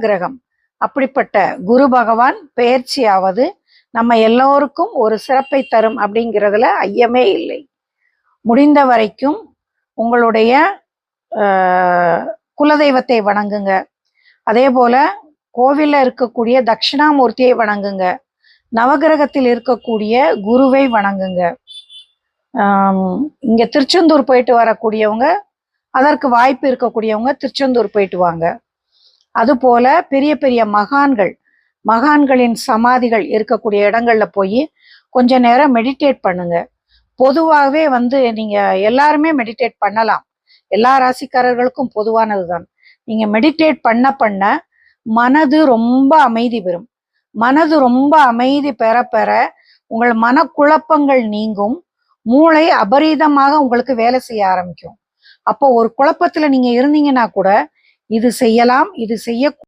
கிரகம். அப்படிப்பட்ட குரு பகவான் பெயர்ச்சியாவது நம்ம எல்லோருக்கும் ஒரு சிறப்பை தரும் அப்படிங்கிறதுல ஐயமே இல்லை. முடிந்த வரைக்கும் உங்களுடைய குலதெய்வத்தை வணங்குங்க. அதே போல கோவில்ல இருக்கக்கூடிய தட்சிணாமூர்த்தியை வணங்குங்க. நவகிரகத்தில் இருக்கக்கூடிய குருவை வணங்குங்க. இங்க திருச்செந்தூர் போயிட்டு வரக்கூடியவங்க, அதற்கு வாய்ப்பு இருக்கக்கூடியவங்க திருச்செந்தூர் போயிட்டு வாங்க. அதுபோல பெரிய பெரிய மகான்களின் சமாதிகள் இருக்கக்கூடிய இடங்கள்ல போய் கொஞ்ச நேரம் மெடிடேட் பண்ணுங்க. பொதுவாகவே நீங்க எல்லாருமே மெடிடேட் பண்ணலாம். எல்லா ராசிக்காரர்களுக்கும் பொதுவானதுதான். நீங்க மெடிடேட் பண்ண மனது ரொம்ப அமைதி பெறும். மனது ரொம்ப அமைதி பெற உங்கள் மனக்குழப்பங்கள் நீங்கும். மூளை அபரீதமாக உங்களுக்கு வேலை செய்ய ஆரம்பிக்கும். அப்போ ஒரு குழப்பத்துல நீங்க இருந்தீங்கன்னா கூட இது செய்யலாம், இது செய்ய